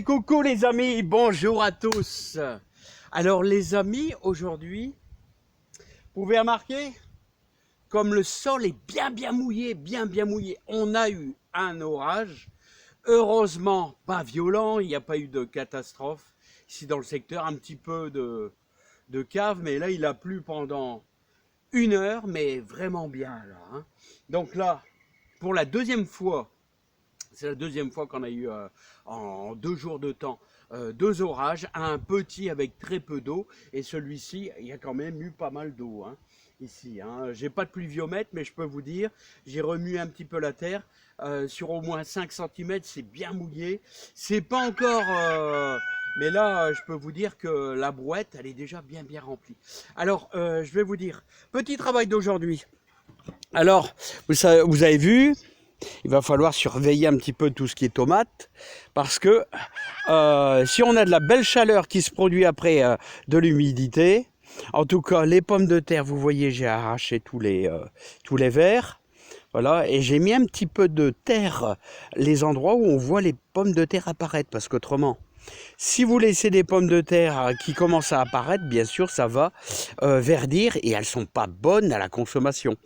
Coucou les amis, bonjour à tous. Alors les amis, aujourd'hui, vous pouvez remarquer, comme le sol est bien mouillé, bien mouillé, on a eu un orage, heureusement pas violent, il n'y a pas eu de catastrophe ici dans le secteur, un petit peu de cave, mais là il a plu pendant 1 heure, mais vraiment bien là. Hein. Donc là, pour la deuxième fois, c'est la deuxième fois qu'on a eu en 2 jours de temps 2 orages, un petit avec très peu d'eau, et celui-ci, il y a quand même eu pas mal d'eau hein, ici. Hein. J'ai pas de pluviomètre, mais je peux vous dire, j'ai remué un petit peu la terre, sur au moins 5 cm, c'est bien mouillé. C'est pas encore... mais là, je peux vous dire que la brouette, elle est déjà bien remplie. Alors, je vais vous dire, petit travail d'aujourd'hui. Alors, vous avez vu, il va falloir surveiller un petit peu tout ce qui est tomate, parce que si on a de la belle chaleur qui se produit après de l'humidité, en tout cas les pommes de terre, vous voyez, j'ai arraché tous les vers, voilà, et j'ai mis un petit peu de terre les endroits où on voit les pommes de terre apparaître, parce qu'autrement, si vous laissez des pommes de terre qui commencent à apparaître, bien sûr, ça va verdir et elles sont pas bonnes à la consommation.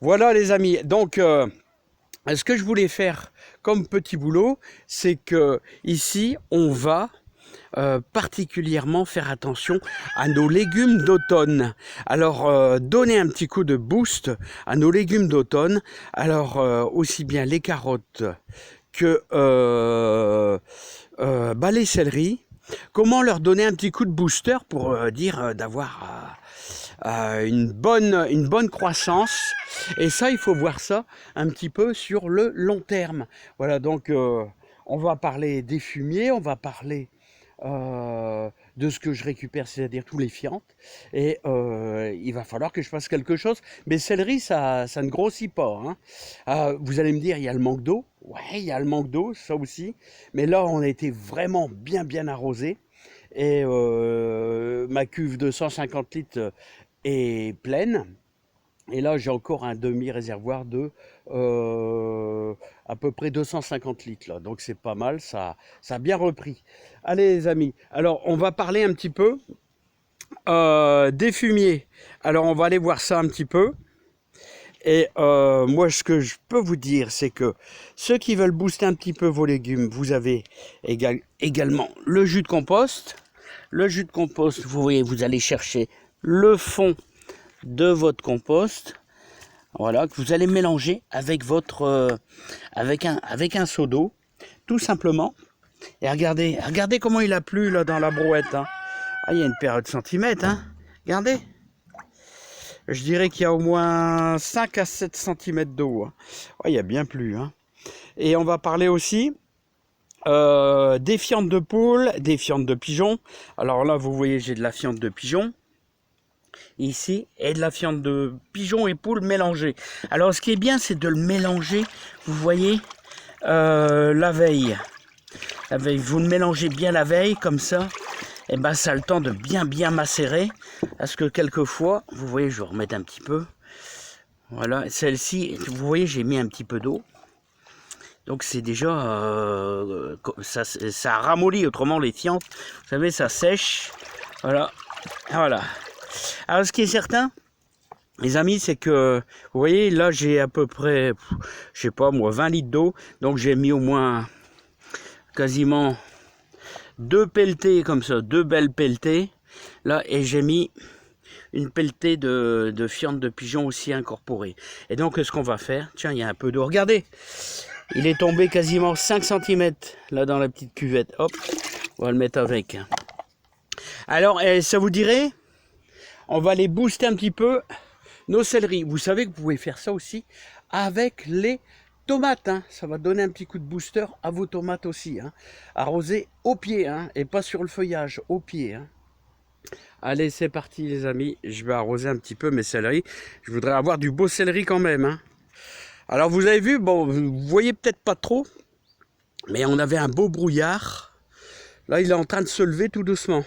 Voilà les amis, donc ce que je voulais faire comme petit boulot, c'est que ici on va particulièrement faire attention à nos légumes d'automne. Alors donner un petit coup de boost à nos légumes d'automne. Alors aussi bien les carottes que les céleris. Comment leur donner un petit coup de booster pour dire d'avoir une bonne croissance. Et ça, il faut voir ça un petit peu sur le long terme. Voilà, donc on va parler des fumiers, on va parler de ce que je récupère, c'est-à-dire tous les fientes. Et il va falloir que je fasse quelque chose. Mais céleri, ça ne grossit pas. Hein. Vous allez me dire, il y a le manque d'eau. Ouais, il y a le manque d'eau, ça aussi. Mais là, on a été vraiment bien arrosé. Et ma cuve de 150 litres est pleine. Et là, j'ai encore un demi-réservoir de à peu près 250 litres. Là. Donc, c'est pas mal, ça a bien repris. Allez, les amis, alors, on va parler un petit peu des fumiers. Alors, on va aller voir ça un petit peu. Et moi, ce que je peux vous dire, c'est que ceux qui veulent booster un petit peu vos légumes, vous avez également le jus de compost. Le jus de compost, vous voyez, vous allez chercher le fond de votre compost, voilà, que vous allez mélanger avec votre avec un seau d'eau, tout simplement. Et regardez comment il a plu là dans la brouette. Hein. Ah, il y a une paire de centimètres. Hein. Regardez. Je dirais qu'il y a au moins 5 à 7 cm d'eau. Hein. Oh, il y a bien plu. Hein. Et on va parler aussi des fientes de poule, des fientes de pigeon. Alors là, vous voyez, j'ai de la fiente de pigeon ici et de la fiente de pigeon et poule mélangée. Alors ce qui est bien, c'est de le mélanger, vous voyez, la veille. Vous le mélangez bien la veille, comme ça, et ben ça a le temps de bien macérer. Parce que quelquefois, vous voyez, je vais remettre un petit peu. Voilà, celle-ci, vous voyez, j'ai mis un petit peu d'eau. Donc c'est déjà, ça ramollit, autrement les fientes, vous savez, ça sèche. Voilà. Alors ce qui est certain, les amis, c'est que, vous voyez, là j'ai à peu près, je sais pas moi, 20 litres d'eau. Donc j'ai mis au moins quasiment 2 pelletées comme ça, 2 belles pelletées. Là, et j'ai mis une pelletée de fientes de pigeon aussi incorporée. Et donc ce qu'on va faire, tiens, il y a un peu d'eau, regardez. Il est tombé quasiment 5 cm là dans la petite cuvette. Hop, on va le mettre avec. Alors, ça vous dirait, on va les booster un petit peu nos céleris. Vous savez que vous pouvez faire ça aussi avec les tomates. Hein. Ça va donner un petit coup de booster à vos tomates aussi. Hein. Arroser au pied hein, et pas sur le feuillage, au pied. Hein. Allez, c'est parti les amis. Je vais arroser un petit peu mes céleris. Je voudrais avoir du beau céleri quand même. Hein. Alors vous avez vu, bon, vous voyez peut-être pas trop, mais on avait un beau brouillard. Là, il est en train de se lever tout doucement.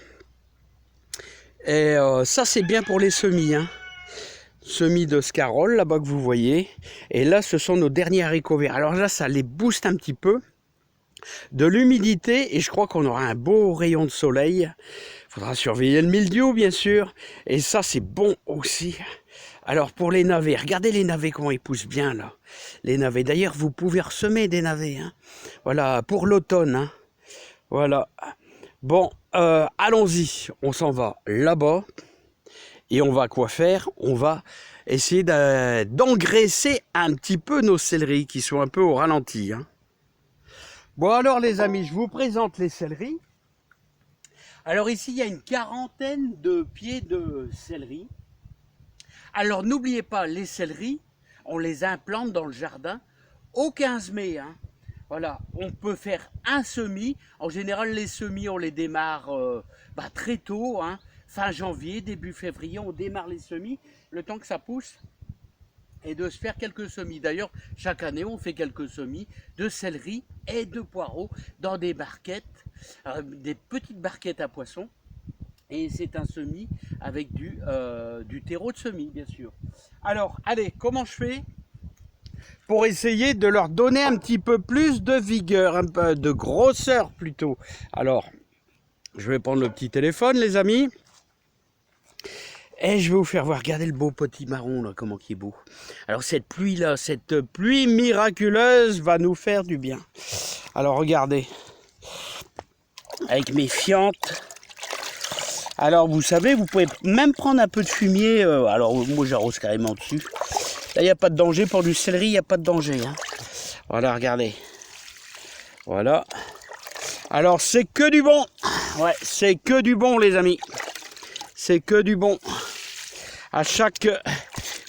Et ça, c'est bien pour les semis. Hein. Semis de scarole, là-bas que vous voyez. Et là, ce sont nos derniers haricots verts. Alors là, ça les booste un petit peu. de l'humidité et je crois qu'on aura un beau rayon de soleil. Il faudra surveiller le mildiou bien sûr et ça c'est bon aussi. Alors pour les navets, regardez les navets comment ils poussent bien là. Les navets, d'ailleurs vous pouvez ressemer des navets. Hein. Voilà, pour l'automne. Hein. Voilà. Bon, allons-y, on s'en va là-bas. Et on va quoi faire? On va essayer d'engraisser un petit peu nos céleris qui sont un peu au ralenti. Hein. Bon alors les amis, je vous présente les céleris. Alors ici, il y a une quarantaine de pieds de céleri. Alors n'oubliez pas, les céleris, on les implante dans le jardin au 15 mai. Hein. Voilà, on peut faire un semis. En général, les semis, on les démarre très tôt. Hein. Fin janvier, début février, on démarre les semis, le temps que ça pousse, et de se faire quelques semis. D'ailleurs, chaque année, on fait quelques semis de céleri et de poireaux dans des barquettes, des petites barquettes à poissons. Et c'est un semis avec du terreau de semis, bien sûr. Alors, allez, comment je fais pour essayer de leur donner un petit peu plus de vigueur, un peu de grosseur plutôt. Alors, je vais prendre le petit téléphone, les amis. Et je vais vous faire voir, regardez le beau petit marron là, comment il est beau. Alors cette pluie là, cette pluie miraculeuse va nous faire du bien. Alors regardez, avec mes fientes. Alors vous savez, vous pouvez même prendre un peu de fumier. Alors moi j'arrose carrément dessus. Là il n'y a pas de danger pour du céleri, il n'y a pas de danger. Hein. Voilà, regardez. Voilà. Alors c'est que du bon. Ouais, c'est que du bon les amis. C'est que du bon. À chaque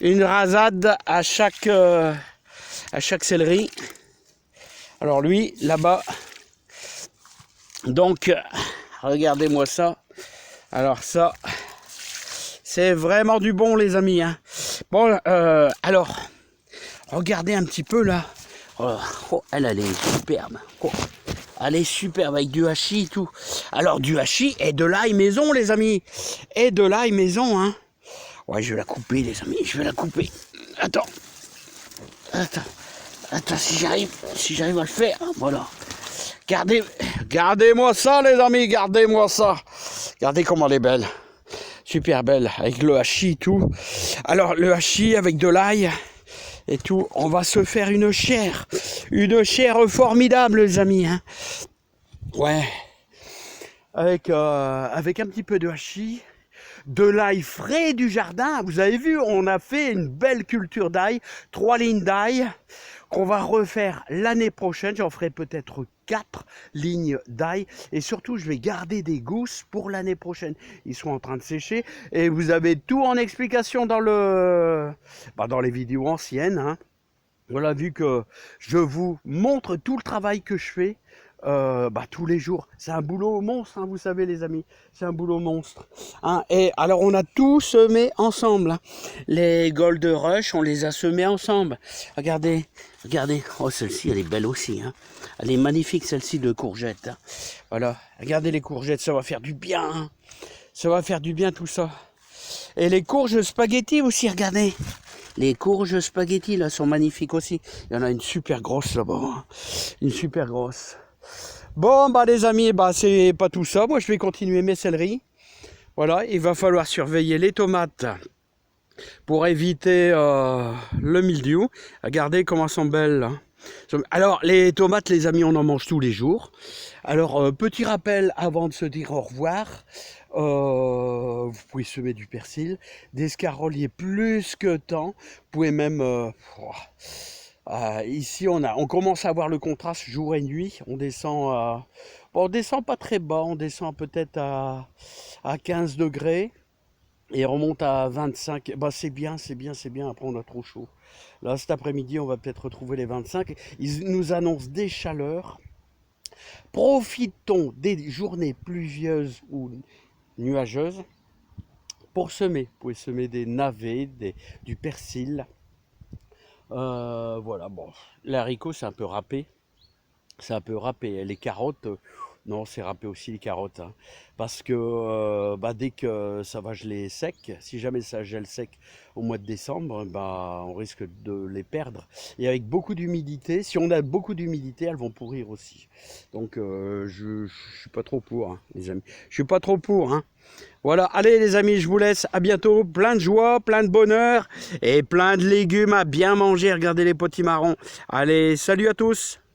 une rasade, à chaque céleri. Alors lui, là-bas. Donc, regardez-moi ça. Alors ça, c'est vraiment du bon les amis. Hein. Bon, alors, regardez un petit peu là. Oh, elle est superbe. Oh, elle est superbe avec du hachis et tout. Alors du hachis et de l'ail maison les amis. Et de l'ail maison, hein. Ouais, je vais la couper, les amis, je vais la couper. Attends, si j'arrive à le faire, voilà. Gardez-moi ça, les amis, gardez-moi ça. Regardez comment elle est belle, super belle, avec le hachis et tout. Alors, le hachis avec de l'ail et tout, on va se faire une chair formidable, les amis. Hein. Ouais, avec un petit peu de hachis. De l'ail frais du jardin, vous avez vu, on a fait une belle culture d'ail, 3 lignes d'ail qu'on va refaire l'année prochaine, j'en ferai peut-être 4 lignes d'ail et surtout je vais garder des gousses pour l'année prochaine, ils sont en train de sécher et vous avez tout en explication dans dans les vidéos anciennes, hein. Voilà, vu que je vous montre tout le travail que je fais tous les jours. C'est un boulot monstre, hein, vous savez les amis. C'est un boulot monstre. Hein. Et alors on a tout semé ensemble. Hein. Les Gold Rush, on les a semés ensemble. Regardez, regardez. Oh, celle-ci, elle est belle aussi. Hein. Elle est magnifique, celle-ci de courgettes. Hein. Voilà, regardez les courgettes, ça va faire du bien. Hein. Ça va faire du bien tout ça. Et les courges spaghetti aussi, regardez. Les courges spaghetti là sont magnifiques aussi. Il y en a une super grosse là-bas. Hein. Une super grosse. Bon les amis, c'est pas tout ça. Moi je vais continuer mes céleris. Voilà, il va falloir surveiller les tomates pour éviter le mildiou. Regardez comment elles sont belles. Hein. Alors les tomates les amis, on en mange tous les jours. Alors petit rappel avant de se dire au revoir. Vous pouvez semer du persil, des escaroliers plus que temps. Vous pouvez même ici on commence à avoir le contraste jour et nuit. On descend on descend pas très bas, on descend peut-être à 15 degrés et on remonte à 25. C'est bien, après on a trop chaud. Là cet après-midi on va peut-être retrouver les 25. Ils nous annoncent des chaleurs. Profitons des journées pluvieuses ou nuageuses pour semer. Vous pouvez semer des navets, du persil. Voilà, bon, l'haricot c'est un peu râpé. C'est un peu râpé. Les carottes, Non, c'est râper aussi les carottes, hein. Parce que bah, dès que ça va geler sec, si jamais ça gèle sec au mois de décembre, bah, on risque de les perdre. Et avec beaucoup d'humidité, si on a beaucoup d'humidité, elles vont pourrir aussi. Donc je suis pas trop pour, hein, les amis. Je suis pas trop pour, hein. Voilà, allez les amis, je vous laisse. À bientôt. Plein de joie, plein de bonheur et plein de légumes à bien manger. Regardez les potimarrons. Allez, salut à tous.